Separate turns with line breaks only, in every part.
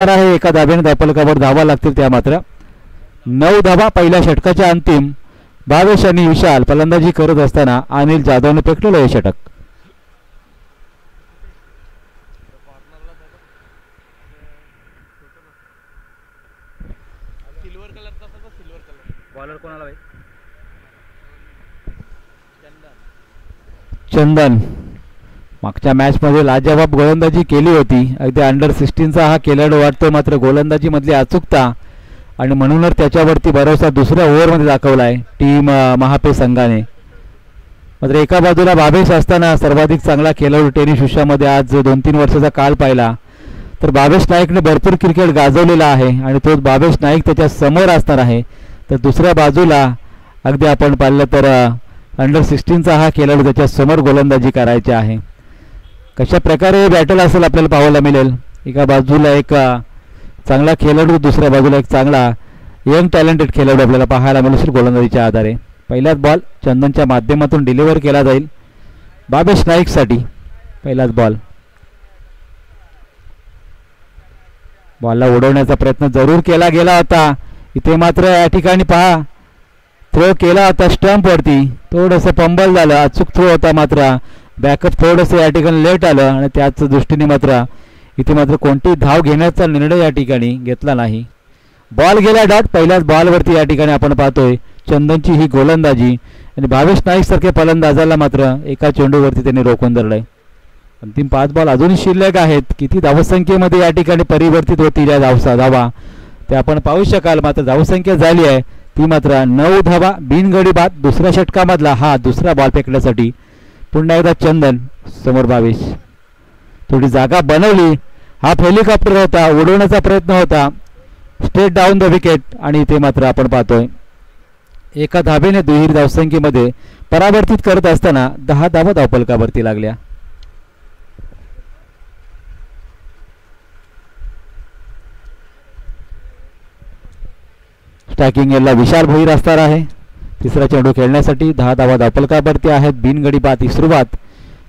आहे एका धाब्याने धापलकावर धावा लागतील त्या मात्र 9 धावा पहिल्या षटकाच्या अंतिम. भावेश आणि विशाल फलंदाजी करत असताना अनिल जाधवने फेकलेलं हे षटक. चंदन मागच्या मॅच मध्ये लाजवाब गोलंदाजी केली होती. अगदी अंडर 16चा हा खेळाडू वाटतो, मात्र गोलंदाजी मधली अचूकता आणि म्हणूनच त्याच्यावरती भरोसा दुसऱ्या ओव्हरमध्ये दाखवलाय टीम महापे संघाने. मात्र एका बाजूला भावेश असताना सर्वाधिक चांगला खेळाडू टेनिस विश्वामध्ये आज 2-3 वर्षाचा काळ पाहिला तर भावेश नाईकने भरपूर क्रिकेट गाजवलेला आहे आणि तोच भावेश नाईक त्याच्या समोर असणार आहे. तर दुसऱ्या बाजूला अगदी आपण पाहिलं तर अंडर 16चा हा खेळाडू त्याच्या समोर गोलंदाजी करायची आहे. कशा प्रकारे बॅटल असेल आपल्याला पाहायला मिळेल. एका बाजूला एक चांगला खेळाडू, दुसऱ्या बाजूला एक चांगला यंग टॅलेंटेड खेळाडू आपल्याला पाहायला मिळेल गोलंदाजीच्या आधारे. पहिलाच बॉल चंदनच्या माध्यमातून डिलिव्हर केला जाईल भावेश नाईकसाठी. पहिलाच बॉलला उडवण्याचा प्रयत्न जरूर केला गेला होता. इथे मात्र या ठिकाणी पहा थ्रो केला होता स्टंपवरती, थोडंसं फंबल झालं. अचूक थ्रो होता मात्र बॅकअप थोडंसं या ठिकाणी लेट आलं आणि त्याच दृष्टीने मात्र इथे मात्र कोणती धाव घेण्याचा निर्णय या ठिकाणी घेतला नाही. बॉल गेला डॉट. पहिल्याच बॉलवरती या ठिकाणी आपण पाहतोय चंदनची ही गोलंदाजी आणि भावेश नाईक सारख्या फलंदाजाला मात्र एका चेंडूवरती त्यांनी रोखून धरलंय. अंतिम 5 बॉल अजूनही शिल्लक आहेत. किती धावसंख्येमध्ये या ठिकाणी परिवर्तित होतील या धावा ते आपण पाहू शकाल. मात्र धावसंख्या झाली आहे ती मात्र 9 धावा बिनगडी बाद. दुसऱ्या षटकामधला हा दुसरा बॉल फेकण्यासाठी पुन्हा एकदा चंदन समोर भावेश. थोडी जागा बनवली. हा हेलिकॉप्टर होता, उडवण्याचा प्रयत्न होता, स्ट्रेट डाऊन द विकेट आणि इथे मात्र आपण पाहतोय एका धाबेने दुहेरी धावसंख्येमध्ये परावर्तित करत असताना 10 धावा धावफलकावरती लागल्या. स्ट्रायकिंग एलला विशाल भोईर असणार आहे. तिसरा चेंडू खेळण्यासाठी 10 धावा धावफलकावरती आहेत. बिनगडी बाद ही सुरुवात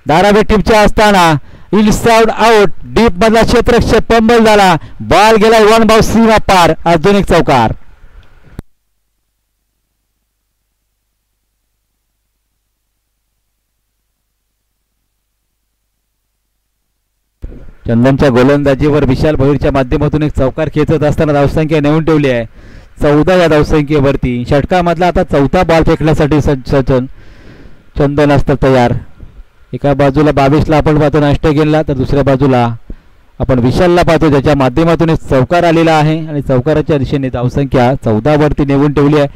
धारावी टीमच्या असताना इनसाइड आउट डीप मधला क्षेत्ररक्षक पंबल झाला. बॉल गेला वन बाउंड सीमा पार. अजून एक चौकार. चंदनच्या गोलंदाजीवर विशाल भोईरच्या माध्यमातून एक चौकार खेचत असताना धावसंख्या नेऊन ठेवली आहे 14 या धावसंख्येवरती. षटकामधला आता चौथा बॉल फेकण्यासाठी सज्जन चंदन असतं तयार. एका बाजूला 22ला आपण पाहतो नाष्टगेनला, तर दुसऱ्या बाजूला आपण विशालला पाहतो ज्याच्या माध्यमातून एक चौकार आलेला आहे आणि चौकाराच्या दिशेने धावसंख्या 14 वरती नेऊन ठेवली आहे.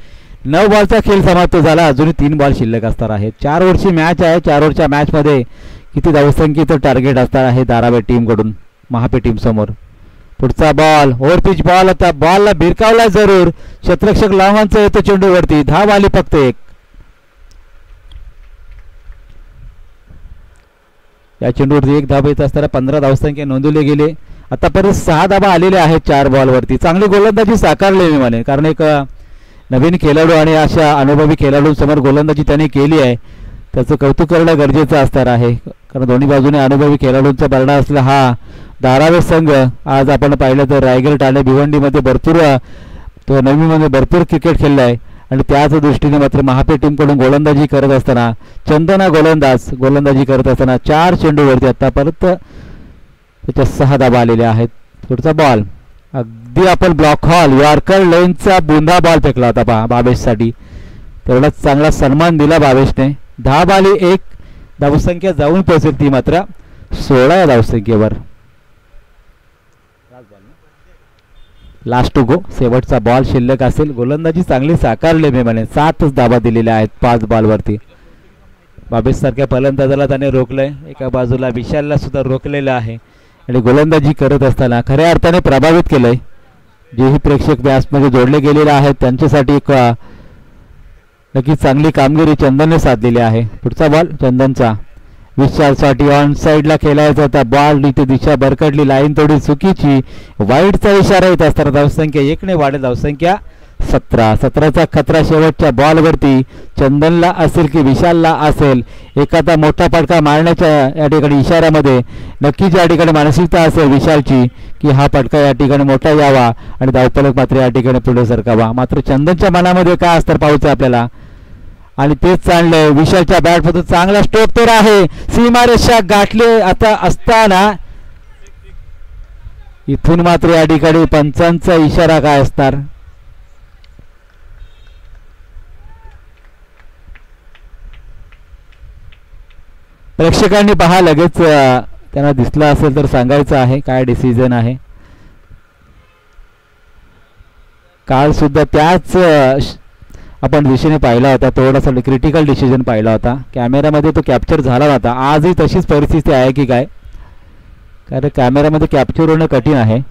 9 बॉलचा खेळ समाप्त झाला. अजूनही 3 बॉल शिल्लक असणार आहेत. 4 ओव्हरची मॅच आहे. 4 ओव्हरच्या मॅचमध्ये किती धावसंख्येचं टार्गेट असणार आहे धारावी टीमकडून महापे टीम समोर. पुढचा बॉल ओव्हर पिच बॉल होता. बॉलला भिरकावला जरूर. क्षेत्ररक्षक लावांचा येतो चेंडूवरती. धाव आली फक्त एक. या चेंडूवरती एक धाव येत असताना 15 धावसंख्या नोंदवली गेली. आतापर्यंत 6 धावा आलेल्या आहेत 4 बॉलवरती. चांगली गोलंदाजी साकारली मी म्हणे, कारण एक नवीन खेळाडू आणि अशा अनुभवी खेळाडूंसमोर गोलंदाजी त्यांनी केली आहे. त्याचं कौतुक करणं गरजेचं असणार आहे, कारण दोन्ही बाजूने अनुभवी खेळाडूंचा बरडा असलेला हा धारावी संघ आज आपण पाहिलं तर रायगड ठाणे भिवंडीमध्ये भरपूर तो नवीनमध्ये भरपूर क्रिकेट खेळला आहे आणि त्याच दृष्टीने मात्र महापे टीमकडून गोलंदाजी करत असताना चंदना गोलंदाजी करत असताना 4 चेंडूवरती आतापर्यंत त्याच्या 6 धावा आलेल्या आहेत. पुढचा बॉल अगदी आपण ब्लॉक हॉल यॉर्कर लेनचा बुंदा बॉल फेकला होता भावेशसाठी. तेवढाच चांगला सन्मान दिला भावेशने. धाव आली एक. धावसंख्या जाऊन पोहोचेल ती मात्र 16 या धावसंख्येवर. लास्ट टू गो शेवटचा बॉल शिल्लक असेल. गोलंदाजी चांगली साकारली मी म्हणे. 7 धावा दिलेल्या आहेत 5 बॉलवरती. भावेश सारख्या फलंदाजाला त्याने रोखलंय. एका बाजूला विशालला सुद्धा रोखलेलं आहे आणि गोलंदाजी करत असताना खऱ्या अर्थाने प्रभावित केलंय. जेही प्रेक्षक मॅचमध्ये जोडले गेलेले आहेत त्यांच्यासाठी एक नक्कीच चांगली कामगिरी चंदनने साधलेली आहे. पुढचा बॉल चंदनचा विशालसाठी ऑन साईडला खेळायचा होता. बॉल इथे दिशा भरकडली. लाईन थोडी चुकीची. वाईडचा इशारा येत असताना धावसंख्या 1 ने वाढेल. धावसंख्या 17चा खतरा शेवटच्या बॉलवरती. चंदनला असेल की विशालला असेल, एखादा मोठा फटका मारण्याच्या या ठिकाणी इशाऱ्यामध्ये नक्कीच या ठिकाणी मानसिकता असेल विशालची की हा फटका या ठिकाणी मोठा यावा आणि धावफलक मात्र या ठिकाणी पुढे सरकावा. मात्र चंदनच्या मनामध्ये काय असतं पाहूचं आपल्याला, आणि तेच चाललंय. विशालच्या बॅटमधून चांगला स्ट्रोक तर आहे, सीमारेषा गाठले आता असताना इथून मात्र या ठिकाणी पंचांचा इशारा काय असणार. प्रेक्षकांनी पहा लगेच त्यांना दिसलं असेल तर सांगायचं आहे काय डिसिजन आहे. काल सुद्धा त्याच आपण दिशेने पाहिला होता, थोडासा क्रिटिकल डिसिजन पाहिला होता, कॅमेऱ्यामध्ये तो कॅप्चर झाला होता. आजही तशीच परिस्थिती आहे की काय, कारण कॅमेऱ्यामध्ये कॅप्चर होणं कठीण आहे.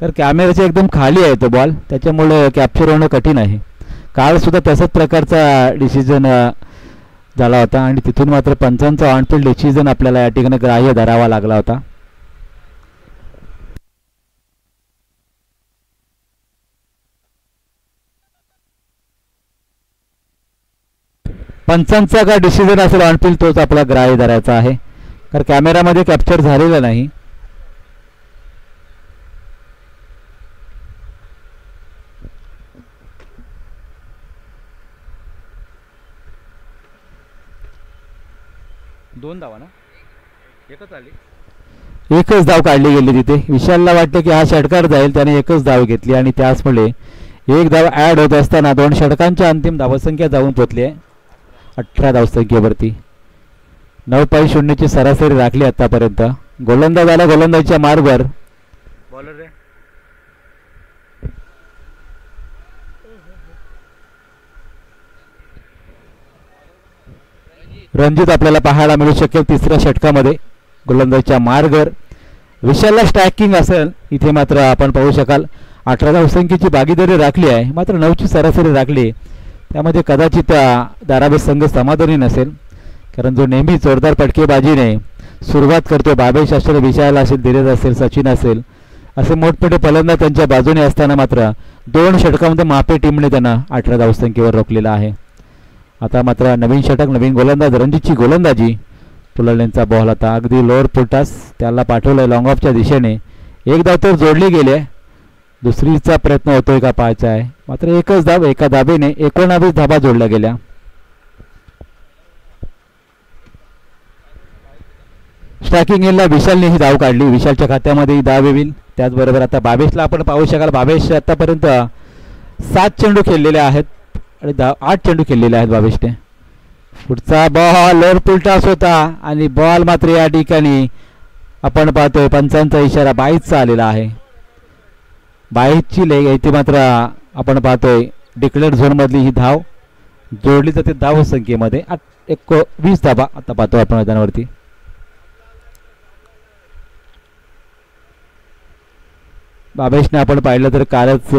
तर कॅमेऱ्याच्या एकदम खाली आहे तो बॉल, त्याच्यामुळे कॅप्चर होणं कठीण आहे. काल सुद्धा तसाच प्रकारचा डिसिजन झाला होता आणि तिथून मात्र पंचांचा ऑनफिल्ड डिसिजन आपल्याला या ठिकाणी ग्राह्य धरावा लागला होता. पंचांचा का डिसिजन असेल ऑनफिल्ड तोच आपला ग्राह्य धरायचा आहे, कारण कॅमेरामध्ये कॅप्चर झालेला नाही. दोन धावा ना, एकच धाव काढली गेली तिथे. विशालला वाटतं की हा षटकार जाईल, त्याने एकच धाव घेतली आणि त्याचमुळे एक धाव ऍड होत असताना 2 षटकांच्या अंतिम धावसंख्या जाऊन पोहोचली आहे 18 धावसंख्येवरती. 9.0 सरासरी राखली आतापर्यंत. गोलंदाज आला गोलंदाजीच्या मार्गवर. रणजित आपल्याला पाहायला मिळू शकेल तिसऱ्या षटकामध्ये गोलंदाजीच्या मार्गवर. विशालला स्ट्रायकिंग असेल इथे, मात्र आपण पाहू शकाल 18 धावसंख्येची भागीदारी राखली आहे, मात्र 9ची सरासरी राखली. त्यामध्ये कदाचित धारावी संघ समाधानी नसेल, कारण जो नेहमी जोरदार फटकेबाजीने सुरुवात करतो, बाबेश असेल, विशाल असेल, धीरज असेल, सचिन असेल, असे मोठमोठे फलंदाज त्यांच्या बाजूने असताना मात्र 2 षटकामध्ये मापे टीमने त्यांना 18 धावसंख्येवर रोखलेला आहे. आता मात्र नवीन षटक, नवीन गोलंदाज, रणजितची गोलंदाजी. पुललेंचा बॉल आता अगदी लोअर फुटास त्याला पाठवलंय लॉंग ऑफच्या दिशेने. एक धाव तर जोडली गेली, दुसरीचा प्रयत्न होतोय का पाहायचा आहे. मात्र एकच धाव, एका धाबेने 19 धाबा जोडल्या गेल्या. स्ट्रायकिंग एंडला विशालने ही धाव काढली, विशालच्या खात्यामध्ये ही धाव येईल. त्याचबरोबर आता बाबेशला आपण पाहू शकाल, बाबेश आतापर्यंत 7 चेंडू खेळलेले आहेत आणि 8 चेंडू खेळलेले आहेत बाबेशने. पुढचा बॉल लोअर पुलटास होता आणि बॉल मात्र या ठिकाणी आपण पाहतोय पंचांचा इशारा 22चा आलेला आहे. 22ची लेग इथे मात्र आपण पाहतोय डिक्लेअर झोन मधली ही धाव जोडली जाते धाव संख्येमध्ये 21 धाबा आता पाहतो आपण मैदानावरती. बाबेशने आपण पाहिलं तर कालच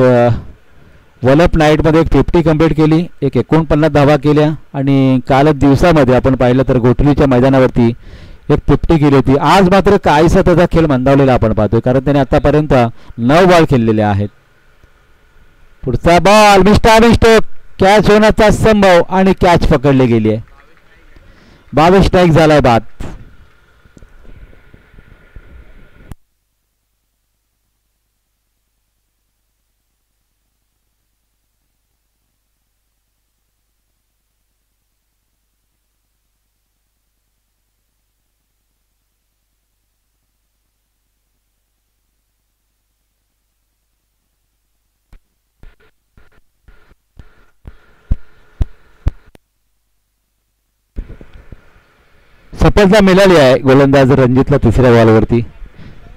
वलप नाईटमध्ये एक 50 कंप्लीट केली, एक 49 धावा केल्या आणि कालच दिवसामध्ये आपण पाहिलं तर गोठलीच्या मैदानावरती एक 50 केली होती. आज मात्र काहीसा त्याचा खेळ मंदावलेला आपण पाहतोय, कारण त्याने आतापर्यंत 9 बॉल खेळलेले आहेत. पुढचा बॉल मिस्टर कॅच होण्याचा संभव आणि कॅच पकडली गेली आहे. 22 स्ट्राईक झालाय बाद. सफलता मिळाली आहे गोलंदाज रणजितला तिसऱ्या बॉलवरती.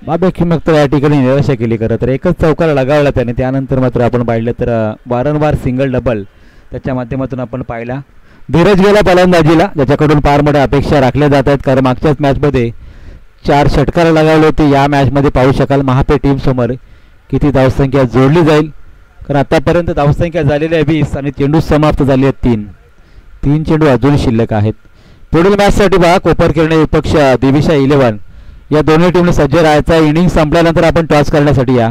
बाबे किंमत तर या ठिकाणी निराशा केली. खरं तर एकच चौकार लगावला त्याने, त्यानंतर मात्र आपण पाहिलं तर वारंवार सिंगल डबल त्याच्या माध्यमातून आपण पाहिला. धीरज गेला फलंदाजीला, ज्याच्याकडून फार मोठ्या अपेक्षा राखल्या जात आहेत, कारण मागच्याच मॅचमध्ये 4 षटकार लगावले होते. या मॅचमध्ये पाहू शकाल महापे टीम समोर किती धावसंख्या जोडली जाईल, कारण आतापर्यंत धावसंख्या झालेली आहे 20 आणि चेंडू समाप्त झाले आहेत 3 चेंडू अजून शिल्लक आहेत. पुढील मॅचसाठी पहा कोपरकिरणे विपक्ष दिविशा 11 या दोन्ही टीमने सज्ज राहायचा. इनिंग संपल्यानंतर आपण टॉस करण्यासाठी या.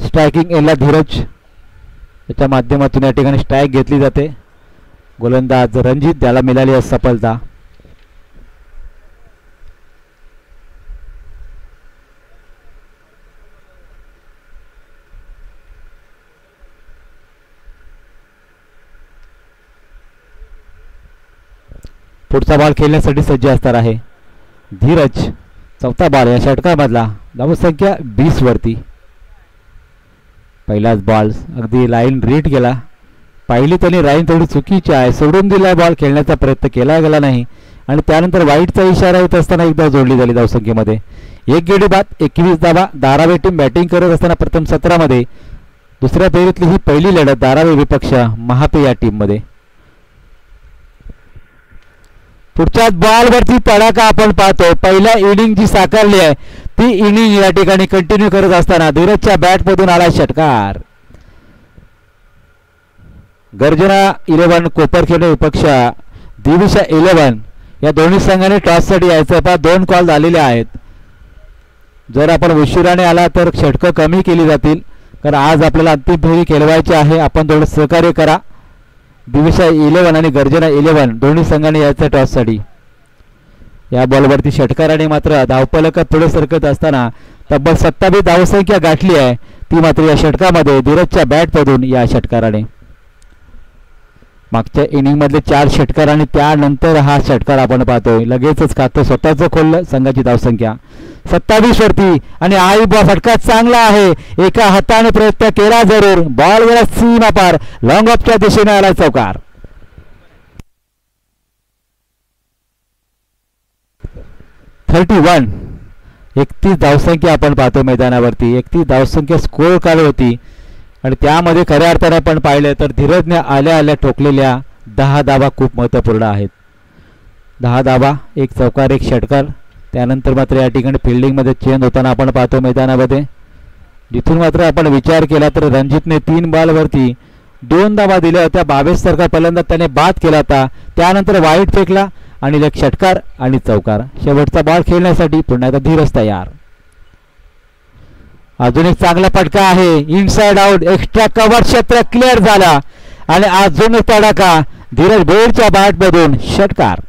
स्ट्रायकिंग एंडला धीरज याच्या माध्यमातून या ठिकाणी स्ट्राईक घेतली जाते. गोलंदाज रणजित त्याला मिळाली आहे सफलता. पुढचा बॉल खेळण्यासाठी सज्ज असणार आहे धीरज. चौथा बॉल या षटकामधला. धावसंख्या 20 वरती. पहिलाच बॉल अगदी लाईन रीड गेला. पाहिली त्यांनी लाईन थोडी चुकीची आहे, सोडून दिला बॉल. खेळण्याचा प्रयत्न केला गेला नाही आणि त्यानंतर वाईटचा इशारा येत असताना एकदा जोडली झाली धावसंख्येमध्ये. एक गेडी बाद 21 धावा. धारावी टीम बॅटिंग करत असताना प्रथम सत्रामध्ये दुसऱ्या फेरीतली ही पहिली लढत धारावी विपक्ष महापे या टीममध्ये. पुढच्याच बॉलवरती तडाखा आपण पाहतो. पहिल्या इनिंग जी साकारली आहे ती इनिंग या ठिकाणी कंटिन्यू करत असताना धीरजच्या बॅटमधून आला षटकार. गर्जना 11 कोपरखेडे विपक्ष दिविशा 11 या दोन्ही संघाने टॉससाठी यायचं. पहा 2 कॉल झालेले आहेत. जर आपण उशिराने आला तर षटकं कमी केली जातील, कारण आज आपल्याला अंतिम फेरी खेळवायची आहे. आपण थोडं सहकार्य करा. दिविशा 11 आणि गर्जना 11 दोन्ही संघाने यायचं टॉससाठी. या बॉलवरती षटकाराने मात्र धावफलकात पुढे सरकत असताना तब्बल 27 धावसंख्या गाठली आहे. ती मात्र या षटकामध्ये धीरजच्या बॅटमधून या षटकाराने. मागच्या इनिंगमधले 4 षटकार आणि त्यानंतर हा षटकार आपण पाहतोय. लगेचच खातं स्वतःचं खोललं. संघाची धावसंख्या 27 वरती आणि आई फटका चांगला आहे. एका हाताने प्रयत्न केला जरूर. बॉल गेला सीमा पार. लॉंग ऑफच्या दिशेने आला चौकार. 31 धावसंख्या आपण पाहतो मैदानावरती. 31 धावसंख्या स्कोर काढली होती आणि त्यामध्ये खऱ्या अर्थाने आपण पाहिलं तर धीरजने आल्या आल्या ठोकलेल्या 10 धावा खूप महत्त्वपूर्ण आहेत. 10 धावा, 1 चौकार, 1 षटकार. त्यानंतर मात्र या ठिकाणी फिल्डिंगमध्ये चेंज होताना आपण पाहतो मैदानामध्ये. जिथून मात्र आपण विचार केला तर रणजितने 3 बॉलवरती 2 धावा दिल्या होत्या. 22 सारखा पहिल्यांदा त्याने बाद केला होता. त्यानंतर वाईट फेकला आणि 1 षटकार आणि चौकार. शेवटचा बॉल खेळण्यासाठी पुन्हा एकदा धीरज तयार. अजून एक चांगला फटका आहे. Inside out. एक्स्ट्रा कव्हर क्षेत्र क्लिअर झाला आणि अजून तडाखा धीरज भोईरच्या बॅटमधून षटकार.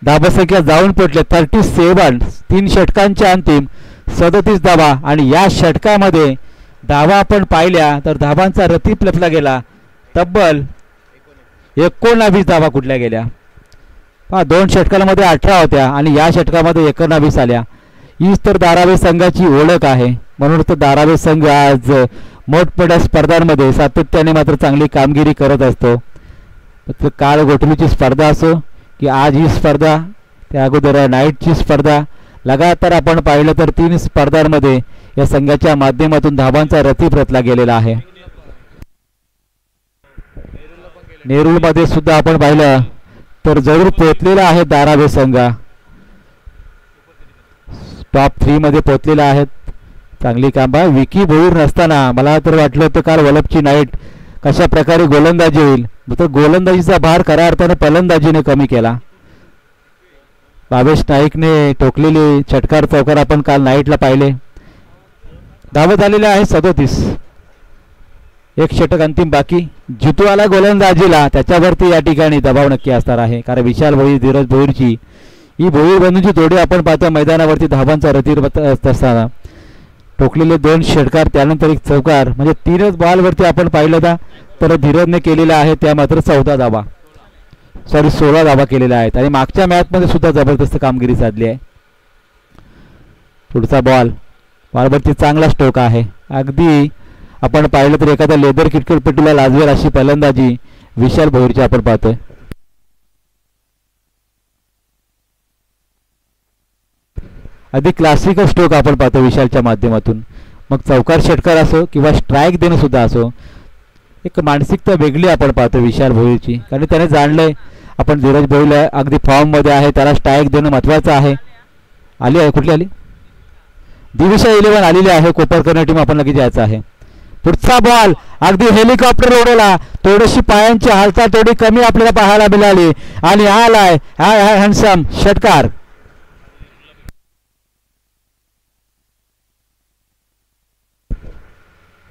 धावसंख्या जाऊन पोचले 37. 3 षटकांच्या अंतिम 37 धावा आणि या षटकामध्ये धावा आपण पाहिल्या तर धावांचा रतीप लपला गेला. तब्बल 19 धावा कुठल्या गेल्या. 2 षटकांमध्ये 18 होत्या आणि या षटकामध्ये 19 आल्या. हीच तर धारावी संघाची ओळख आहे. म्हणून तर धारावी संघ आज मोठमोठ्या स्पर्धांमध्ये सातत्याने मात्र चांगली कामगिरी करत असतो. काळ गोठवीची स्पर्धा असो की आज ही स्पर्धा, त्या अगोदर नाईटची स्पर्धा, लगातार आपण पाहिलं तर 3 स्पर्धांमध्ये या संघाच्या माध्यमातून धावांचा रतीप रचला गेलेला आहे. नेरूळमध्ये सुद्धा आपण पाहिलं तर जरूर पोहोचलेला आहे धारावी संघ. टॉप 3 मध्ये पोहोचलेला आहेत. चांगली कामगिरी. विकी भोईर नसताना मला तर वाटलं होतं काल वलपची नाईट कशा प्रकारे गोलंदाजी होईल, तर गोलंदाजीचा भार खऱ्या अर्थाने फलंदाजीने कमी केला. भावेश नाईकने ठोकलेले षटकार चौकार आपण काल नाईटला पाहिले. धावा झालेल्या आहे 37. 1 षटक अंतिम बाकी. जितू आला गोलंदाजीला त्याच्यावरती या ठिकाणी दबाव नक्की असणार आहे, कारण विशाल भोईर धीरज भोईरची ही भोईर बंधूंची जोडी आपण पाहतो मैदानावरती धावांचा रतीप असताना. ठोकलेले 2 षटकार त्यानंतर 1 चौकार, म्हणजे 3च बॉलवरती आपण पाहिलं तर धीरजने केलेला आहे त्या मात्र 16 धावा केलेल्या आहेत आणि मागच्या मॅचमध्ये सुद्धा जबरदस्त कामगिरी साधली आहे. पुढचा बॉलवरती चांगला स्ट्रोक आहे. अगदी आपण पाहिलं तर एखाद्या लेदर क्रिकेटपट्टीला लाजवेल अशी फलंदाजी विशाल भोईरची आपण पाहतोय. अधिक क्लासिकल स्ट्रोक आपण पाहतो विशालच्या माध्यमातून. मग चौकार षटकार असो किंवा स्ट्राईक देणं सुद्धा असो, एक मानसिकता वेगळी आपण पाहतो विशाल भोईरची, कारण त्याने जाणलंय आपण धीरज भोईर अगदी फॉर्ममध्ये आहे, त्याला स्ट्राईक देणं महत्त्वाचं आहे. आली आहे कुठली आली? दिविशा 11 आलेली आहे. कोपरकर टीम आपण लगेच यायचं आहे. पुढचा बॉल अगदी हेलिकॉप्टर उडवला. थोडीशी पायांची हालचाल थोडी कमी आपल्याला पाहायला मिळाली आणि आलाय हाय हॅन्डसम षटकार.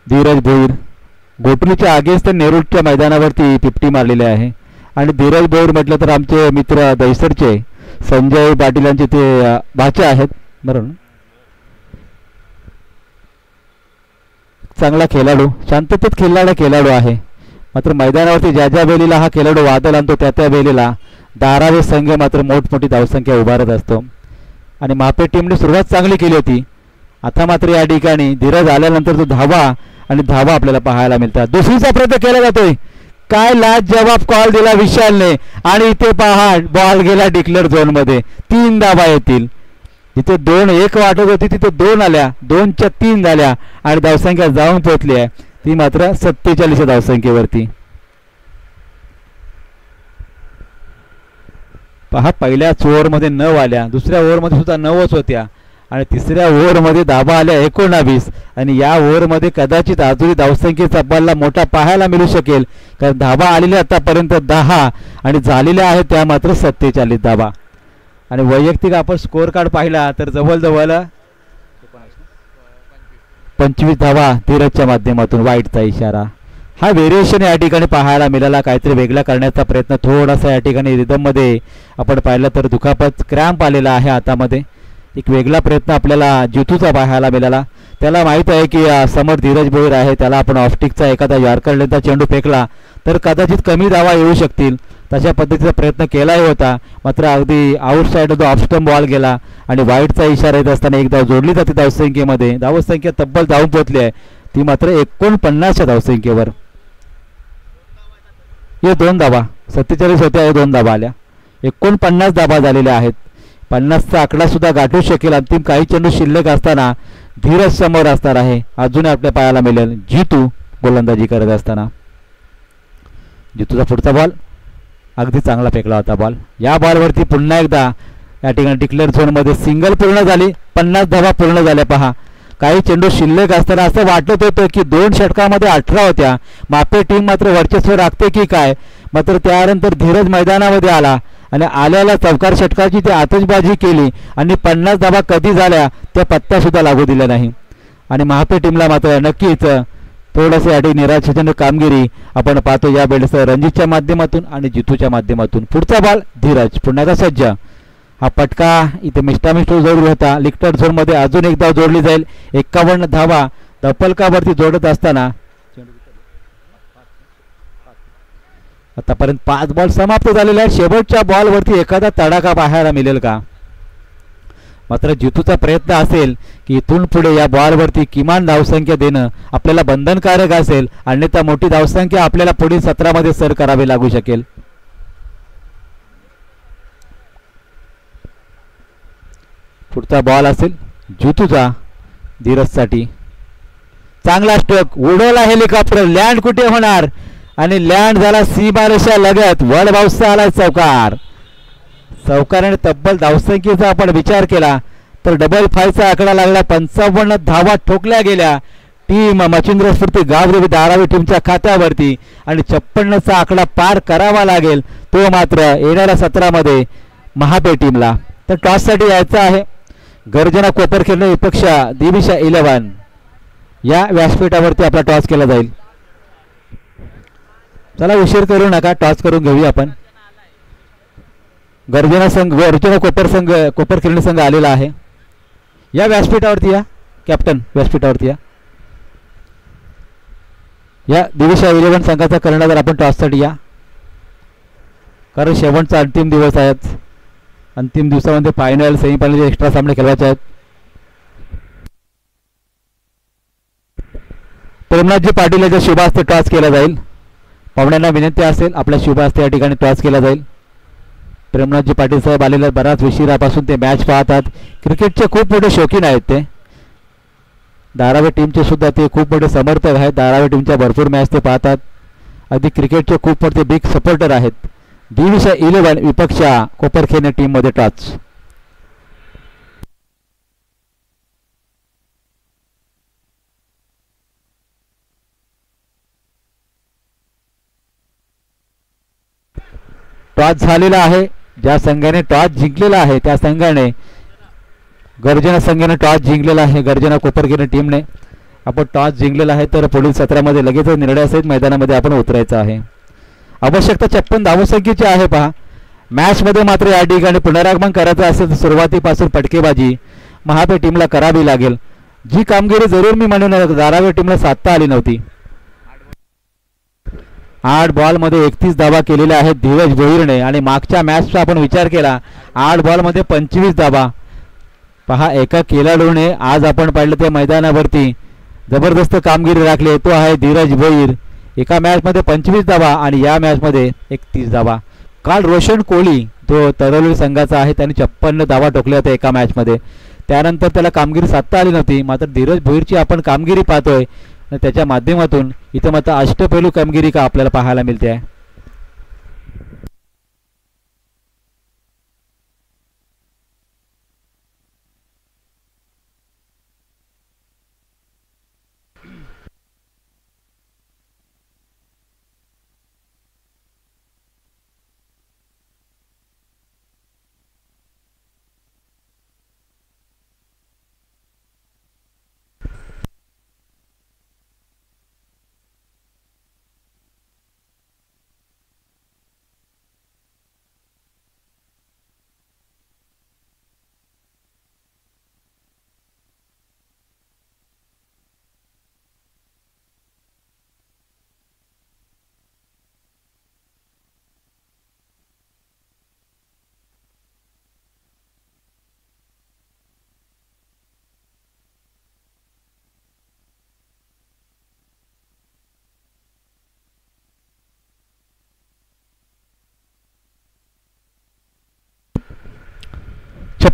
धीरज भोईर गोटलीच्या अगेन्स्ट नेरूळच्या मैदानावरती 50 मारलेले आहे. आणि धीरज भोईर म्हटलं तर आमचे मित्र दहिसरचे संजय पाटील यांचे ते भाचे आहेत बरोबर. चांगला खेळाडू शांततेत खेळणारा खेळाडू आहे. मात्र मैदानावरती ज्या ज्या वेळेला हा खेळाडू वादळ आणतो त्या त्या वेळेला धारावी संघ मात्र मोठमोठी धावसंख्या उभारत असतो. आणि महापे टीमने सुरुवात चांगली केली होती. आता मात्र या ठिकाणी धीरज आल्यानंतर तो धावा आणि धावा आपल्याला पाहायला मिळतात. दुसरीचा प्रयत्न केला जातोय. काय लाज जवाब कॉल दिला विशालने आणि इथे पहा बॉल गेला डिक्लेअर झोन मध्ये. 3 धावा येतील. जिथे 2-1 वाटत होती तिथे 2 आल्या. 2च्या 3 झाल्या आणि धावसंख्या जाऊन पोहोचली आहे ती मात्र 47 धावसंख्येवरती. पहा पहिल्याच ओव्हरमध्ये 9 आल्या. दुसऱ्या ओव्हरमध्ये सुद्धा 9च होत्या आणि तिसऱ्या ओव्हरमध्ये धावा आल्या 19 आणि या ओव्हरमध्ये कदाचित अजूनही धावसंख्येचा बल्ला मोठा पाहायला मिळू शकेल. कारण धावा आलेल्या आतापर्यंत 10 आणि झालेल्या आहेत त्या मात्र 47 धावा. आणि वैयक्तिक आपण स्कोअर कार्ड पाहिला तर जवळजवळ 25 धावा धीरजच्या माध्यमातून. वाईटचा इशारा. हा व्हेरिएशन या ठिकाणी पाहायला मिळाला. काहीतरी वेगळा करण्याचा प्रयत्न थोडासा या ठिकाणी रिदममध्ये आपण पाहिलं तर दुखापत क्रॅम्प आलेला आहे हातामध्ये. एक वेगळा प्रयत्न आपल्याला जितूचा पाहायला मिळाला. त्याला माहीत आहे की समोर धीरज भोईर आहे. त्याला आपण ऑफस्टिकचा एखादा यॉर्कर लेंथचा चेंडू फेकला तर कदाचित कमी धावा येऊ शकतील. तशा पद्धतीचा प्रयत्न केलाही होता. मात्र अगदी आउटसाईड जो ऑफस्टंप बॉल गेला आणि वाईटचा इशारा येत असताना एक धाव जोडली जाते धावसंख्येमध्ये. धावसंख्या तब्बल धावून पोहोचली आहे ती मात्र 49च्या धावसंख्येवर. हे 2 धावा 47 होत्या. हे 2 धावा आल्या. 49 धावा झालेल्या आहेत. 50चा आकडा सुद्धा गाठू शकेल. अंतिम काही चेंडू शिल्लक असताना धीरज समोर असणार आहे. अजून आपल्या पाहायला मिळेल जितू गोलंदाजी करत असताना. जितूचा पुढचा बॉल अगदी चांगला फेकला होता बॉल. या बॉलवरती पुन्हा एकदा या ठिकाणी डिक्लेअर झोनमध्ये सिंगल पूर्ण झाली. 50 धावा पूर्ण झाल्या. पहा काही चेंडू शिल्लक असताना असं वाटत होतं की 2 षटकामध्ये 18 होत्या. मापे टीम मात्र वर्चस्व राखते की काय. मात्र त्यानंतर धीरज मैदानामध्ये आला आणि आल्याला चौकार षटकाची ती आतषबाजी केली आणि 50 धावा कधी झाल्या त्या पत्ता सुद्धा लागू दिला नाही. आणि महापे टीमला मात्र नक्कीच थोडंसं याठी निराशाजनक कामगिरी आपण पाहतो या वेळेस रणजितच्या माध्यमातून आणि जितूच्या माध्यमातून. पुढचा बॉल धीरज पुन्हा एकदा सज्ज. हा पटका इथे मिष्टामिष्ट जोडला होता. लिक्टर झोनमध्ये अजून एक धाव जोडली जाईल. 51 धावा धपलकावरती जोडत असताना आतापर्यंत 5 बॉल समाप्त झालेले आहेत. शेवटच्या बॉलवरती एखादा तडाखा पाहायला मिळेल का. मात्र जितूचा प्रयत्न असेल की इथून पुढे या बॉलवरती किमान धावसंख्या देणं आपल्याला बंधनकारक असेल. अन्यथा मोठी धावसंख्या आपल्याला पुढील सत्रामध्ये सर करावी लागू शकेल. पुढचा बॉल असेल जितूचा धीरजसाठी. चांगला स्ट्रोक उडवला हेलिकॉप्टर. लँड कुठे होणार आणि लँड झाला सीमारेषा लगत. वर्ल्ड बाउन्सचा आला चौकार. चौकाराने तब्बल धावसंख्येचा आपण विचार केला तर डबल 5चा आकडा लागला. 55 धावा ठोकल्या गेल्या टीम मच्छिंद्र स्फूर्ती गावदेवी धारावी टीमच्या खात्यावरती आणि 56चा आकडा पार करावा लागेल तो मात्र येणाऱ्या सत्रामध्ये महापे टीमला. तर टॉससाठी यायचं आहे. गर्जना कोपरखेडणे विपक्ष दिविशा 11 या व्यासपीठावरती आपला टॉस केला जाईल. चला उशीर करू नका. टॉस करून घेऊया आपण. गर्जना संघ गर्जना कोपरखेडणे संघ आलेला आहे. या व्यासपीठावरती या कॅप्टन व्यासपीठावरती या दिविशा 11 संघाचा कर्णधार आपण टॉससाठी या. कारण शेवटचा अंतिम दिवस आहेत. अंतिम दिवसामध्ये फायनल सेमीफायनल एक्स्ट्रा सामने खेळवायचे आहेत. प्रेमनाथजी पाटील याच्या शुभ हस्ते टॉस केला जाईल. पाहुण्यांना विनंती असेल आपल्या शुभ हस्ते या ठिकाणी टॉस केला जाईल. प्रेमनाथजी पाटील साहेब आलेले बराच उशिरापासून ते मॅच पाहतात. क्रिकेटचे खूप मोठे शौकीन आहेत ते. धारावी टीमचे सुद्धा ते खूप मोठे समर्थक आहेत. धारावी टीमच्या भरपूर मॅच ते पाहतात. अगदी क्रिकेटचे खूप मोठे बिग सपोर्टर आहेत. दिविशा 11 विपक्ष कोपरखेडणे टीममध्ये टॉस. टॉस झालेला आहे. ज्या संघाने टॉस जिंकलेला आहे त्या संघाने गर्जना संघाने टॉस जिंकलेला आहे. गर्जना कोपरगिरी टीमने आपण टॉस जिंकलेला आहे तर पुढील सत्रामध्ये लगेच निर्णयासहित मैदानामध्ये आपण उतरायचं आहे. आवश्यकता 56 धावसंख्येची आहे. पहा मॅचमध्ये मात्र या ठिकाणी पुनरागमन करायचं असेल तर सुरुवातीपासून फटकेबाजी महापे टीमला करावी लागेल. जी कामगिरी जरूर मी म्हणून धारावी टीमला साधता आली नव्हती. 8 बॉलमध्ये 31 धावा केलेल्या आहेत धीरज भोईरने आणि मागच्या मॅचचा आपण विचार केला 8 बॉलमध्ये 25 धावा. पहा एका खेळाडूने आज आपण पाहिलं त्या मैदानावरती जबरदस्त कामगिरी राखली. तो आहे धीरज भोईर. एका मॅचमध्ये 25 धावा आणि या मॅचमध्ये 31 धावा. काल रोशन कोहली जो तरवली संघाचा आहे त्याने 56 धावा ठोकल्या होत्या एका मॅचमध्ये. त्यानंतर त्याला कामगिरी साधता आली नव्हती. मात्र धीरज भोईरची आपण कामगिरी पाहतोय आणि त्याच्या माध्यमातून इथं मात्र अष्टपैलू कामगिरी का आपल्याला पाहायला मिळते आहे.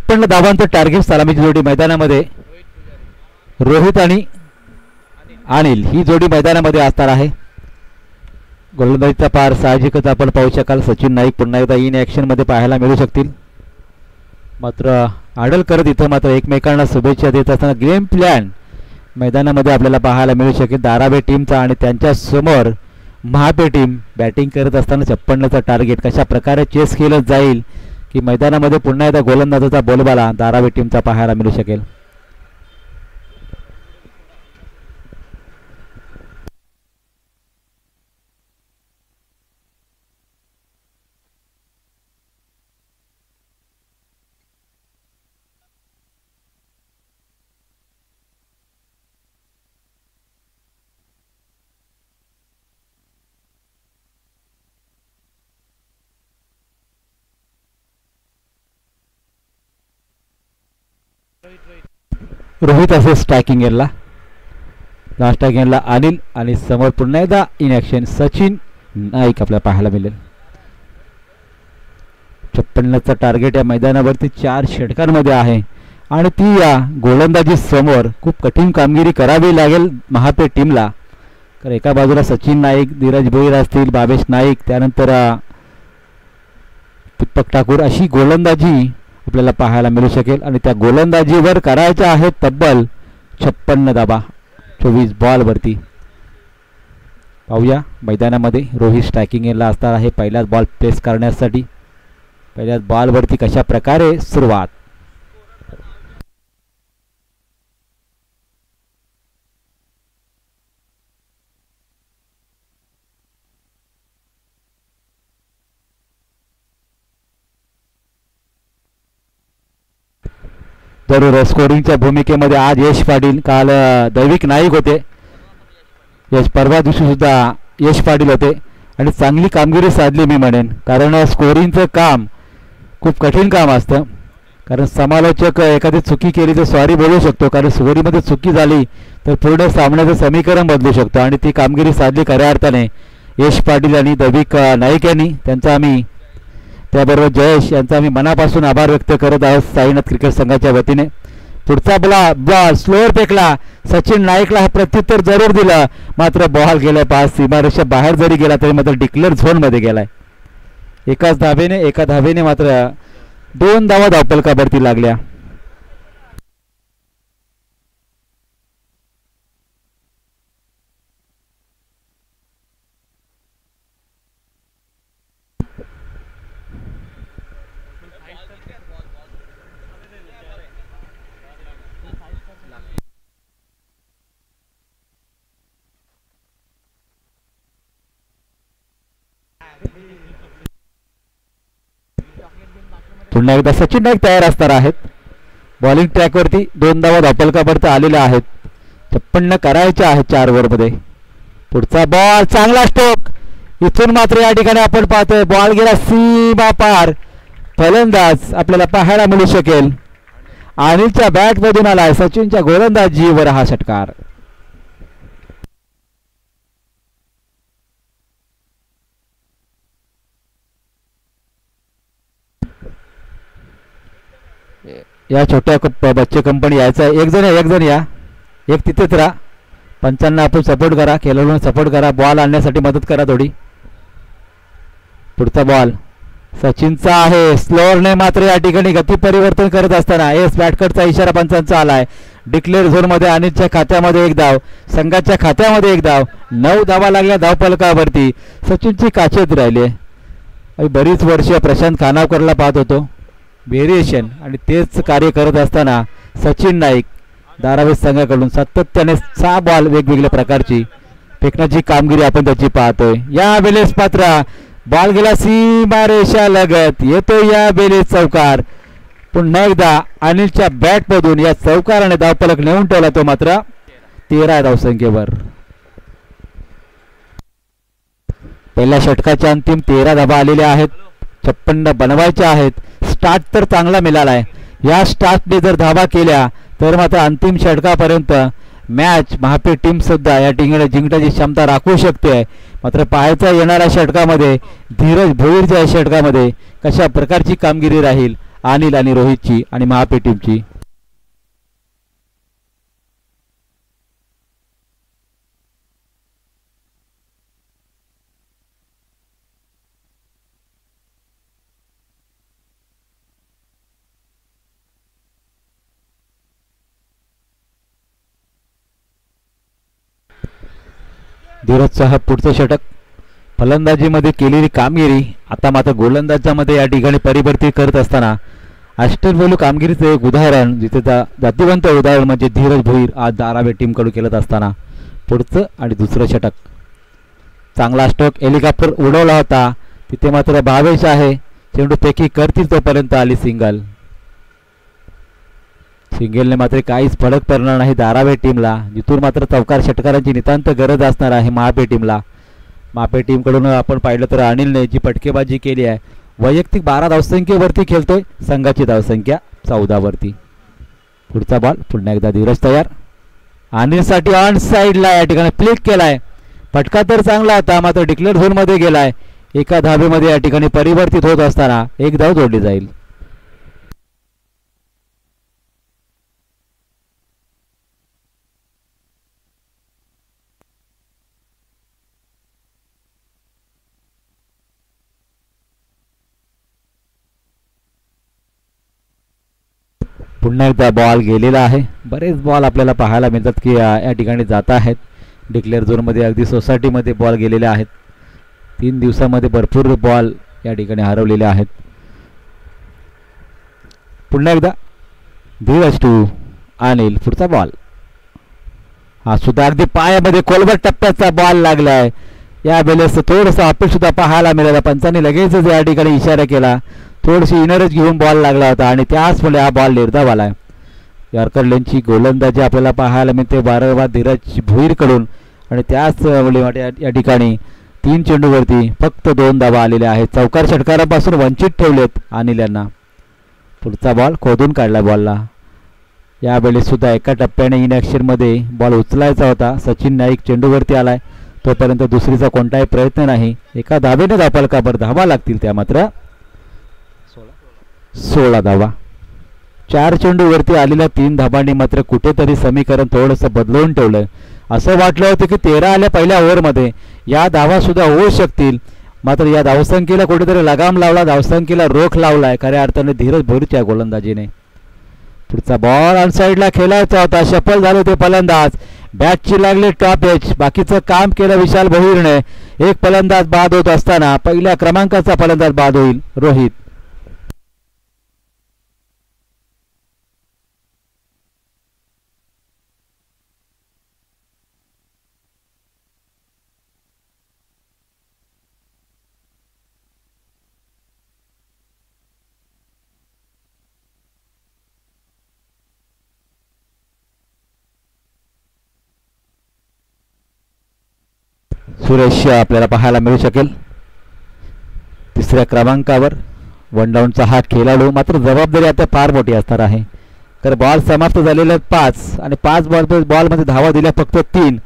पण धावांचं टार्गेट सलामीची जोडी मैदानामध्ये रोहित आणि अनिल ही जोडी मैदानामध्ये असणार आहे. गोलंदाजीचा पार साहजिकच आपण पाहू शकाल सचिन नाईक पुन्हा एकदा इन ॲक्शन मध्ये पाहायला मिळू शकतील. मात्र आडल करत इथं मात्र एकमेकांना शुभेच्छा देत असताना गेम प्लॅन मैदानामध्ये आपल्याला पाहायला मिळू शकेल धारावे टीमचा आणि त्यांच्या समोर महापे टीम बॅटिंग करत असताना 56चा टार्गेट कशा प्रकारे चेस केलं जाईल की मैदानामध्ये पुन्हा एकदा गोलंदाजाचा बोलबाला धारावी टीमचा पाहायला मिळू शकेल. रोहित असे स्ट्रायकिंग एरला लास्ट स्ट्रायकिंगला अनिल आणि समोर पुन्हा एकदा इन ॲक्शन सचिन नाईक आपल्याला पाहायला मिळेल. 56चा टार्गेट या मैदानावरती 4 षटकांमध्ये आहे आणि ती या गोलंदाजी समोर खूप कठीण कामगिरी करावी लागेल महापे टीमला. तर एका बाजूला सचिन नाईक धीरज भोईर असतील बाबेश नाईक त्यानंतर दीपक ठाकूर अशी गोलंदाजी आपल्याला पाहायला मिळू शकेल आणि त्या गोलंदाजीवर करायच्या आहेत तब्बल 56 धावा 24 बॉलवरती. पाहूया मैदानामध्ये रोहित स्ट्रायकिंगला असणार आहे पहिल्याच बॉल प्लेस करण्यासाठी. पहिल्याच बॉलवरती कशा प्रकारे सुरुवात. जरूर स्कोरिंगच्या भूमिकेमध्ये आज यश पाटील काल दैविक नाईक होते. परवा दिवशी सुद्धा यश पाटील होते आणि चांगली कामगिरी साधली मी म्हणेन. कारण स्कोरिंगचं काम खूप कठीण काम असतं. कारण समालोचक एखादी चुकी केली तर सॉरी बोलू शकतो कारण स्कोरिंगमध्ये चुकी झाली तर पूर्ण सामन्याचं समीकरण बदलू शकतो आणि ती कामगिरी साधली खऱ्या अर्थाने यश पाटील आणि दैविक नाईक यांनी. त्यांचा आम्ही त्याबरोबर जयेश यांचा आम्ही मनापासून आभार व्यक्त करत आहोत साईनाथ क्रिकेट संघाच्या वतीने. पुढचा बॉल स्लोअर फेकला सचिन नाईकला प्रत्युत्तर जरूर दिलं मात्र बॉल गेलाय पास सीमारेषा बाहेर जरी गेला तरी मात्र डिक्लेअर झोनमध्ये गेलाय. एका धावेने मात्र 2 धावा धावपलकावरती लागल्या. पुन्हा एकदा सचिन नाईक तयार असणार आहेत. बॉलिंग ट्रॅकवरती 2 धावा धापलकापर्यंत आलेल्या आहेत. 56 करायच्या आहेत 4 ओव्हरमध्ये. पुढचा बॉल चांगला स्ट्रोक. इथून मात्र या ठिकाणी आपण पाहतोय बॉल गेला सीमा पार. फलंदाज आपल्याला पाहायला मिळू शकेल. अनिलच्या बॅट मधून आलाय सचिनच्या गोलंदाजीवर हा षटकार. या छोट्या बच्चे कंपनी यायचा. एक जण या, एक तिथेच राहा. पंचांना आपण सपोर्ट करा, खेळाडूंना सपोर्ट करा, बॉल आणण्यासाठी मदत करा थोडी. पुढचा बॉल सचिनचा आहे. स्लोअरने मात्र या ठिकाणी गती परिवर्तन करत असताना एस बॅटकटचा इशारा पंचांचा आलाय. डिक्लेअर झोनमध्ये अनिलच्या खात्यामध्ये 1 धाव, संघाच्या खात्यामध्ये 1 धाव. 9 धावा लागल्या धावफलकावरती. सचिनची काचेत राहिले. बरीच वर्ष प्रशांत खानावकरला पाहत होतो व्हेरिएशन, आणि तेच कार्य करत असताना सचिन नाईक धारावी संघाकडून सातत्याने 6 बॉल वेगवेगळ्या प्रकारची फेकण्याची कामगिरी आपण त्याची पाहतोय. या वेळेस पात्र बॉल गेला सीमा रेषा लगत. येतो या वेळेस चौकार. पुन्हा एकदा अनिलच्या बॅट मधून या चौकाराने धावफलक नेऊन ठेवला तो मात्र 13 धावसंख्येवर. पहिल्या षटकाच्या अंतिम 13 धावा आलेल्या आहेत. 56 बनवायच्या आहेत. स्टार्ट तर चांगला मिळालाय. या स्टार्टने जर धावा केल्या तर मात्र अंतिम षटकापर्यंत मॅच महापी टीम सुद्धा या ठिकाणी जिंकण्याची क्षमता राखू शकते. मात्र पाहायचा येणाऱ्या षटकामध्ये धीरज भोईरच्या षटकामध्ये कशा प्रकारची कामगिरी राहील अनिल आणि रोहितची आणि महापी टीमची. धीरजचा हा पुढचं षटक. फलंदाजीमध्ये केलेली कामगिरी आता मात्र गोलंदाजामध्ये या ठिकाणी परिवर्तित करत असताना अष्टरवैलू कामगिरीचं एक उदाहरण, जिथे जातीवंत उदाहरण म्हणजे धीरज भोईर आज धारावी टीमकडून खेळत असताना पुढचं आणि दुसरं षटक. चांगला स्ट्रोक हेलिकॉप्टर उडवला होता. तिथे मात्र भावेश आहे. चेंडू पेकी करतील तोपर्यंत आली सिंगल. सिंगलने मात्र काहीच फरक पडणार नाही धारावी टीमला, जिथून मात्र चौकार षटकारांची नितांत गरज असणार आहे महापे टीमला. महापे टीमकडून आपण पाहिलं तर अनिलने जी फटकेबाजी केली आहे, वैयक्तिक 12 धावसंख्येवरती खेळतोय, संघाची धावसंख्या 14 वरती. पुढचा बॉल पुन्हा एकदा धीरज तयार. अनिलसाठी ऑन साईडला या ठिकाणी फ्लिक केलाय. फटका तर चांगला होता, मात्र डिक्लेअर झोनमध्ये गेलाय. एका धावेमध्ये या ठिकाणी परिवर्तित होत असताना 1 धाव जोडली जाईल. पुन्हा एकदा बॉल गेलेला आहे. बरेच बॉल आपल्याला पाहायला मिळतात की या ठिकाणी जात आहेत. डिक्लेअर झोनमध्ये अगदी सोसायटीमध्ये बॉल गेलेले आहेत. 3 दिवसामध्ये भरपूर बॉल या ठिकाणी हरवलेले आहेत. पुन्हा एकदा धीरज टू अनिल. पुढचा बॉल हा सुद्धा अगदी पायामध्ये खोलवर टप्प्याचा बॉल लागलाय. या वेळेस थोडंसं अपील सुद्धा पाहायला मिळालं. पंचांनी लगेचच या ठिकाणी इशारा केला. थोडीशी इनरच घेऊन बॉल लागला होता आणि त्याचमुळे हा बॉल निर्धाव आलाय. यॉर्कर लेनची गोलंदाजी आपल्याला पाहायला मिळते वारंवार धीरज भोईरकडून, आणि त्याचमुळे या ठिकाणी 3 चेंडूवरती फक्त 2 धावा आलेल्या आहेत. चौकार षटकारापासून वंचित ठेवलेत अनिल यांना. पुढचा बॉल खोदून काढला बॉलला. यावेळी सुद्धा एका टप्प्याने इन ॲक्शनमध्ये बॉल उचलायचा होता. सचिन नाईक चेंडूवरती आलाय. तोपर्यंत दुसरीचा कोणताही प्रयत्न नाही. एका धावेने धावफलकावर धावा लागतील त्या मात्र 16 धावा. 4 चेंडूवरती आलेल्या 3 धाबांनी मात्र कुठेतरी समीकरण थोडंसं बदलवून ठेवलं. असं वाटलं होतं की 13 आल्या पहिल्या ओव्हरमध्ये या धावा सुद्धा होऊ शकतील, मात्र या धावसंख्येला कुठेतरी लगाम लावला, धावसंख्येला रोख लावलाय खऱ्या अर्थाने धीरज भोईरच्या गोलंदाजीने. पुढचा बॉल ऑन साईडला खेळायचा होता. सफल झाले ते फलंदाज. बॅटची लागली टॉप एज. बाकीचं काम केलं विशाल भोईरने. एक फलंदाज बाद होत असताना पहिल्या क्रमांकाचा फलंदाज बाद होईल रोहित. सुरेश आपल्याला पाहायला मिळू शकेल. तिसऱ्या क्रमांकावर 1 डाऊनचा हा खेळाडू. मात्र जबाबदारी आता फार मोठी असणार आहे, कारण बॉल समाप्त झालेले 5 आणि 5 बॉलमध्ये धावा दिल्या फक्त 3.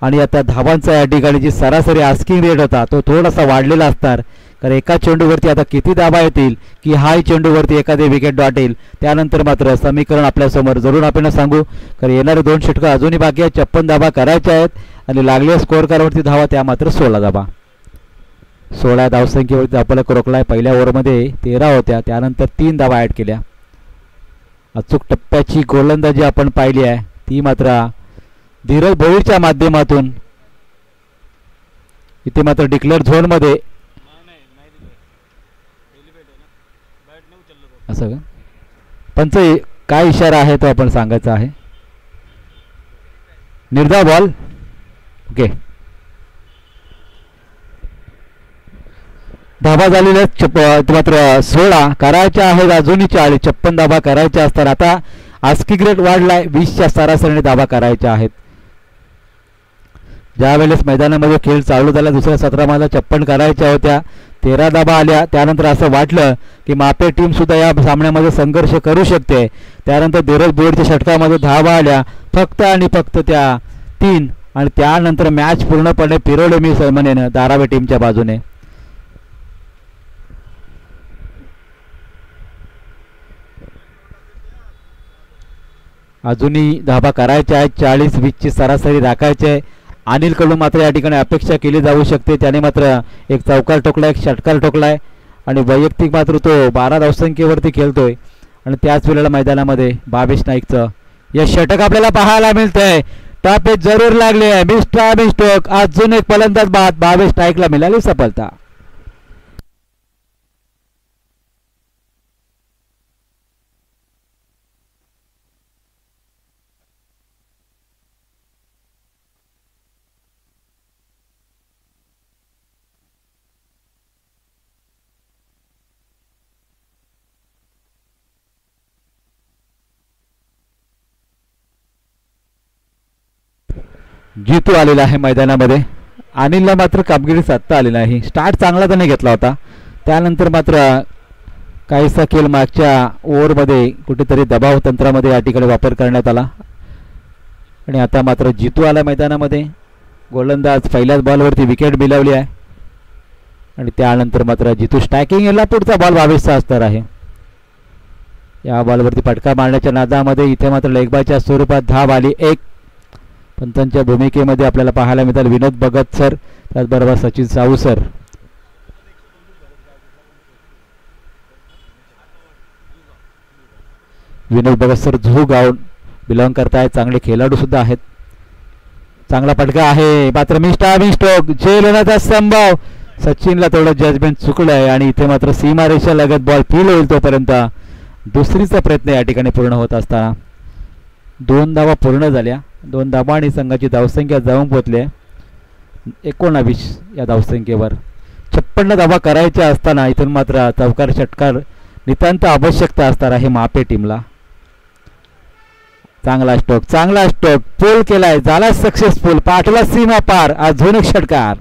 आणि आता धावांचा या ठिकाणी जी सरासरी आस्किंग रेट होता तो थोडासा वाढलेला असणार, कारण एका चेंडूवरती आता किती धावा येतील की हाही चेंडूवरती एखादी विकेट दाटेल. त्यानंतर मात्र समीकरण आपल्यासमोर जरूर आपण सांगू, कारण येणारे 2 षटकं अजूनही बाकी आहेत. 56 धावा करायच्या आहेत आणि लागलेल्या स्कोअर कार्डवरती धावा त्या मात्र 16 धावा. 16 धावसंख्येवरती आपल्याला रोखलाय. पहिल्या ओव्हरमध्ये 13 होत्या, त्यानंतर 3 धावा ॲड केल्या. अचूक टप्प्याची गोलंदाजी आपण पाहिली आहे ती मात्र धीरज भोईरच्या माध्यमातून. इथे मात्र डिक्लेअर झोनमध्ये असं पंच काय इशारा आहे तो आपण सांगायचा आहे. निर्धाव बॉल. ओके, धाबा झालेल्या मात्र 16 करायच्या आहेत, अजूनही 40. 56 धाबा करायच्या असतात. आता आस्किंग रेट वाढलाय, 20च्या सरासरीने धाबा करायच्या आहेत. ज्या वेळेस मैदानामध्ये खेळ चालू झाला दुसऱ्या सत्रामध्ये 56 करायच्या होत्या, 13 धाबा आल्या. त्यानंतर असं वाटलं की मापे टीम सुद्धा या सामन्यामध्ये संघर्ष करू शकते. त्यानंतर धीरज भोईरच्या षटकामध्ये धावा आल्या फक्त आणि फक्त त्या 3 आणि त्यानंतर मॅच पूर्णपणे फिरवले मी म्हणेन धारावी टीमच्या बाजूने. अजूनही धाबा करायच्या आहेत, 40-20ची सरासरी राखायची. अनिल कडून मात्र या ठिकाणी अपेक्षा केली जाऊ शकते. त्याने मात्र एक चौकार ठोकलाय, एक षटकार ठोकलाय आणि वैयक्तिक मात्र तो 12 धावसंख्येवरती खेळतोय. आणि त्याच वेळेला मैदानामध्ये भावेश नाईकचं या षटक आपल्याला पाहायला मिळतंय. टापे जरूर लागले आहे. मिस्टोक अजून एक फलंदाज बाद. भावेश नाईकला मिळाली सफलता. जितू आलेला आहे मैदानामध्ये. अनिलला मात्र कामगिरी साधता आली नाही. स्टार्ट चांगला त्याने घेतला होता, त्यानंतर मात्र काहीसा खेळ मागच्या ओव्हरमध्ये कुठेतरी दबाव तंत्रामध्ये या ठिकाणी वापर करण्यात आला. आणि आता मात्र जितू आला मैदानामध्ये. गोलंदाज पहिल्याच बॉलवरती विकेट मिळवली आहे आणि त्यानंतर मात्र जितू स्ट्रायकिंग याला पुढचा बॉल 22चा असणार आहे. या बॉलवरती फटका मारण्याच्या नादामध्ये इथे मात्र लेगबायच्या स्वरूपात धाव आली. एक पंतांच्या भूमिकेमध्ये आपल्याला पाहायला मिळतात विनोद भगत सर, त्याचबरोबर सचिन साहू सर. विनोद भगत सर झू गाऊन बिलॉंग करतायत, चांगले खेळाडू सुद्धा आहेत. चांगला फटका आहे मात्र मिस्टोक झेल होण्याचा संभव. सचिनला थोडं जजमेंट चुकलंय आणि इथे मात्र सीमारेषा लगत बॉल फील होईल तोपर्यंत दुसरीचा प्रयत्न या ठिकाणी पूर्ण होत असताना 2 धावा पूर्ण झाल्या. 2 धावा आणि संघाची धावसंख्या जाऊन पोहोचली 19 या धावसंख्येवर. 56 धावा करायच्या असताना इथून मात्र चौकार षटकार नितांत आवश्यकता असणार आहे मापे टीमला. चांगला स्ट्रोक पूल केलाय, झाला सक्सेसफुल. पाठला सीमा पार. अजून एक षटकार.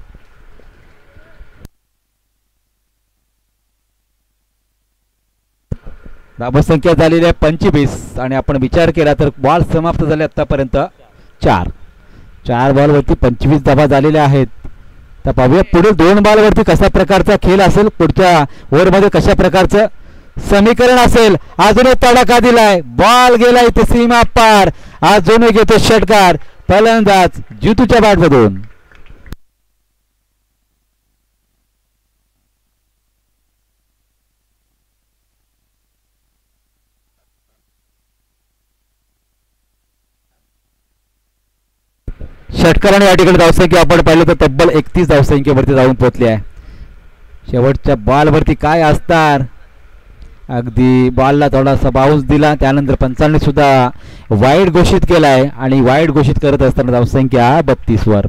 धावसंख्या झालेली आहे 25 आणि आपण विचार केला तर बॉल समाप्त झाले आतापर्यंत 4 बॉलवरती 25 धावा झालेल्या आहेत. तर पाहूया पुढील 2 बॉलवरती कशा प्रकारचा खेळ असेल, पुढच्या ओव्हरमध्ये कशा प्रकारचं समीकरण असेल. अजून एक तडाखा दिलाय, बॉल गेला इथे सीमा पार. अजून एक येतो षटकार. फलंदाज जितूच्या बॅटमधून. षटकाराने या ठिकाणी धावसंख्या आपण पाहिलं तर तब्बल 31 धावसंख्येवरती जाऊन पोहोचली आहे. शेवटच्या बॉलवरती काय असणार, अगदी बॉलला थोडासा बाउन्स दिला, त्यानंतर पंचांनी सुद्धा वाईड घोषित केलाय आणि वाईड घोषित करत असताना धावसंख्या 32 वर.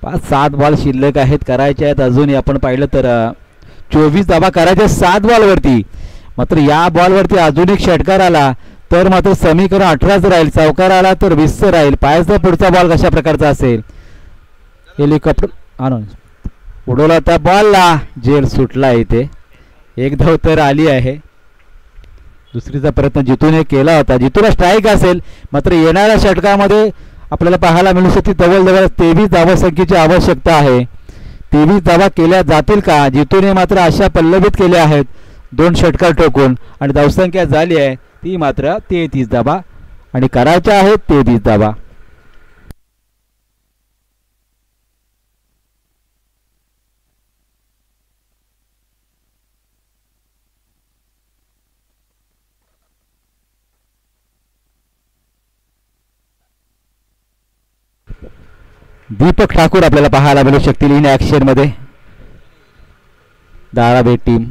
5-7 बॉल शिल्लक आहेत, करायचे आहेत अजूनही. आपण पाहिलं तर 24 धावा करायच्या 7 बॉलवरती. मात्र या बॉलवरती अजून एक षटकार आला तर मात्र समीकरण 18च राहील. चौकार आला तर 20च राहील. पाहायचा पुढचा बॉल कशा प्रकारचा असेल. हेलिकॉप्टर आणून उडवला त्या बॉलला, जेल सुटला इथे. एक धाव तर आली आहे. दुसरीचा प्रयत्न जितूने केला होता, जितूला स्ट्राईक असेल, मात्र येणाऱ्या षटकामध्ये आपल्याला पाहायला मिळू शकते जवळजवळ 23 धावसंख्येची आवश्यकता आहे. 23 धावा केल्या जातील का? जितूने मात्र आशा पल्लवित केल्या आहेत 2 षटकार ठोकून, आणि धावसंख्या झाली आहे ती मात्र 33 धावा, आणि करायच्या आहेत 23 धावा. दीपक ठाकूर आपल्याला पाहायला मिळू शकतील इन ॲक्शन मध्ये. धारावी टीम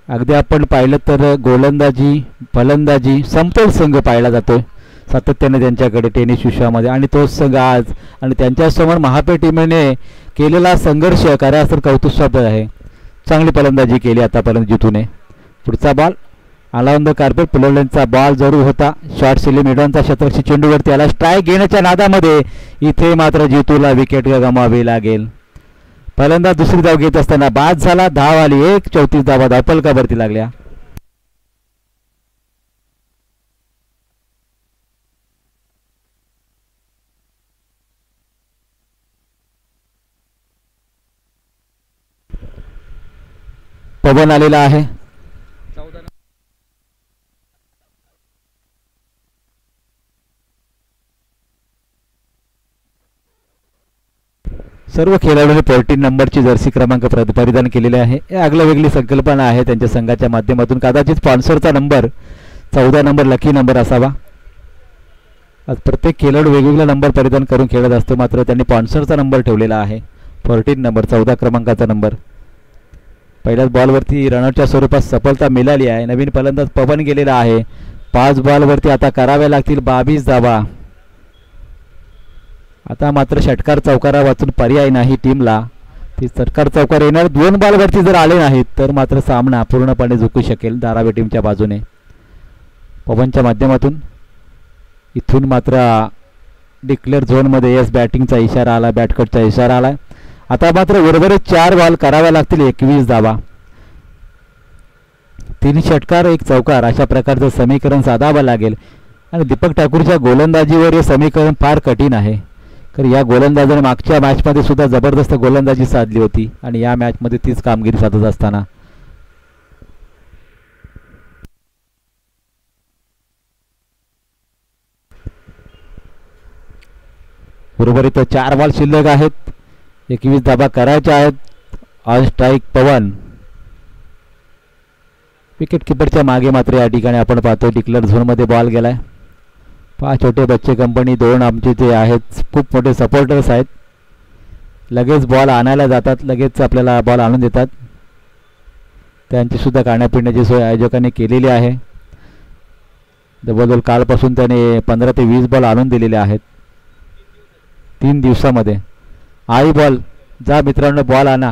अगदी आपण पाहिलं तर गोलंदाजी फलंदाजी समतोल संघ पाहिला जातोय सातत्याने त्यांच्याकडे टेनिस विश्वामध्ये, आणि तोच संघ आज आणि त्यांच्यासमोर महापे टीमने केलेला संघर्ष कार्यास्त्र कौतुकास्पद आहे. चांगली फलंदाजी केली आतापर्यंत जितूने. पुढचा बॉल आला ऑन द कार्पेट. पुलवलेंचा बॉल जरूर होता. शॉर्ट सिली मिडॉनचा शतरक्षी चेंडूवरती आला. स्ट्राईक घेण्याच्या नादामध्ये इथे मात्र जितूला विकेट गमावी लागेल. फलंदाज दुसरी धाव घेत असताना बाद झाला. धाव आली 1. 34 धावा धावफलकावरती लागल्या. पवन आलेला आहे. सर्व खेळाडूंनी 14 नंबरची जर्सी क्रमांक परिधान केलेले आहे. हे आगळं वेगळी संकल्पना आहे त्यांच्या संघाच्या माध्यमातून. कदाचित स्पॉन्सरचा नंबर 14 नंबर लकी नंबर असावा. आज प्रत्येक खेळाडू वेगवेगळा नंबर परिधान करून खेळत असतो, मात्र त्यांनी स्पॉन्सरचा नंबर ठेवलेला आहे 14 नंबर 14 क्रमांकाचा नंबर. पहिल्याच बॉलवरती रनआउटच्या स्वरूपात सफलता मिळाली आहे. नवीन फलंदाज पवन गेलेला आहे. 5 बॉलवरती आता कराव्या लागतील 22 धावा. आता मात्र षटकार चौकारा वाचून पर्याय नाही टीमला. ती षटकार चौकार येणार 2 बॉलवरती जर आले नाहीत तर मात्र सामना पूर्णपणे झुकू शकेल धारावी टीमच्या बाजूने. पवनच्या माध्यमातून इथून मात्र डिक्लेअर झोनमध्ये येस बॅटिंगचा इशारा आला, बॅटकटचा इशारा आला. आता मात्र उर्वरित 4 बॉल कराव्या लागतील 21 धावा. 3 षटकार 1 चौकार अशा प्रकारचं समीकरण साधावं लागेल, आणि दीपक ठाकूरच्या गोलंदाजीवर हे समीकरण फार कठीण आहे. कारण या गोलंदाजाने मागच्या मॅचमध्ये सुद्धा जबरदस्त गोलंदाजी साधली होती, आणि या मॅचमध्ये तीच कामगिरी साधत असताना उर्वरित 4 बॉल शिल्लक आहेत. 21 धावा करायच्या आहेत. On strike Pawan. विकेट किपरच्या मागे मात्र या ठिकाणी आपण पाहतो डिक्लेअर झोनमध्ये बॉल गेलाय. 5 छोटे बच्चे कंपनी 2 आमचे ते आहेत, खूप मोठे सपोर्टर्स आहेत. लगेच बॉल आणायला जातात, लगेच आपल्याला बॉल आणून देतात. त्यांची सुद्धा खाण्यापिण्याची सोय आयोजकांनी केलेली आहे. जवळजवळ कालपासून त्याने 15 ते 20 बॉल आणून दिलेले आहेत 3 दिवसामध्ये. आई बॉल जा मित्रांनो, बॉल आणा.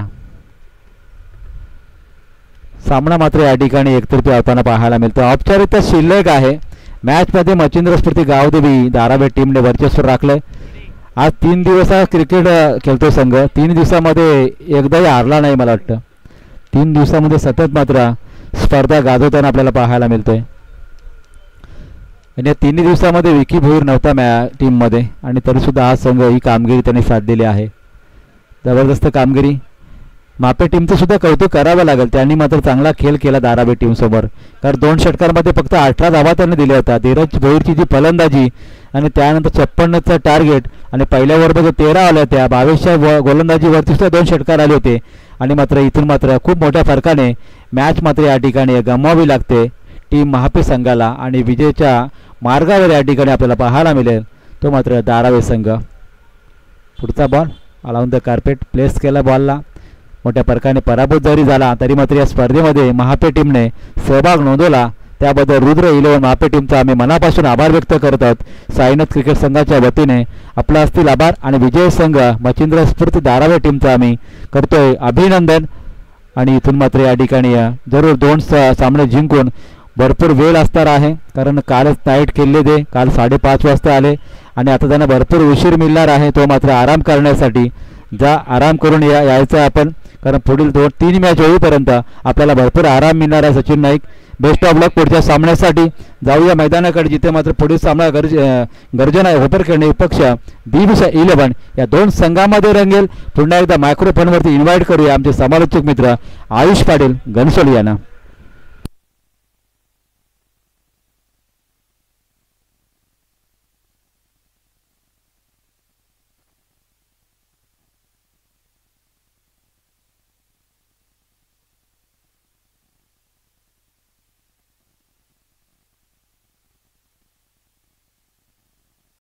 सामना मात्र या ठिकाणी एकतर्फी होताना पाहायला मिळतो. औपचारिकता शिल्लक आहे. मॅचमध्ये मच्छिंद्र स्फूर्ती गावदेवी धारावी टीमने वर्चस्व राखले. आज 3 दिवस क्रिकेट खेळतो संघ. 3 दिवसामध्ये एकदाही हारला नाही मला वाटतं. 3 दिवसामध्ये सतत मात्र स्पर्धा गाजवताना आपल्याला पाहायला मिळतोय. आणि या 3 दिवसामध्ये विकी भोईर नव्हता टीममध्ये, आणि तरीसुद्धा हा संघ ही कामगिरी त्यांनी साधलेली आहे. जबरदस्त कामगिरी. मापे टीमचं सुद्धा कौतुक करावं लागेल. त्यांनी मात्र चांगला खेळ केला धारावी टीमसमोर. कारण 2 षटकांमध्ये फक्त 18 धावा त्यांनी दिल्या होत्या. धीरज भोईरची जी फलंदाजी आणि त्यानंतर 56चं टार्गेट, आणि पहिल्या ओव्हरमध्ये 13 आल्या होत्या. 22च्या गोलंदाजीवरती सुद्धा 2 षटकार आले होते, आणि मात्र इथून मात्र खूप मोठ्या फरकाने मॅच मात्र या ठिकाणी गमवावी लागते टीम महापे संघाला, आणि विजयाच्या मार्गावर या ठिकाणी आपल्याला पाहायला मिळेल तो मात्र धारावी संघ. पुढचा ball alone the carpet place केला. बॉलला मोठ्या फरकाने पराभूत जरी झाला तरी मात्र या स्पर्धेमध्ये महापे टीमने सहभाग नोंदवला, त्याबद्दल रुद्र 11 महापे टीमचा आम्ही मनापासून आभार व्यक्त करत आहोत. साईनाथ क्रिकेट संघाच्या वतीने आपला असतील आभार, आणि विजय संघ मच्छिंद्र स्फूर्ती धारावी टीमचा आम्ही करतोय अभिनंदन. आणि इथून मात्र या ठिकाणी जरूर 2 सामने जिंकून भरपूर वेळ असणार आहे, कारण कालच नाईट खेळले ते. काल 5:30 वाजता आले, आणि आता त्यांना भरपूर उशीर मिळणार आहे तो मात्र आराम करण्यासाठी. जा आराम करून यायचं आपण, कारण पुढील 2-3 मॅच होईपर्यंत आपल्याला भरपूर आराम मिळणार आहे. सचिन नाईक बेस्ट ऑफ लक पुढच्या सामन्यासाठी. जाऊया मैदानाकडे जिथे मात्र पुढील सामना गर्जना आहे होपरखेडणे विपक्ष B11 या 2 संघामध्ये रंगेल. पुन्हा एकदा मायक्रोफोनवरती इन्व्हाइट करूया आमचे समालोचक मित्र आयुष पाटील घनसोली यांना.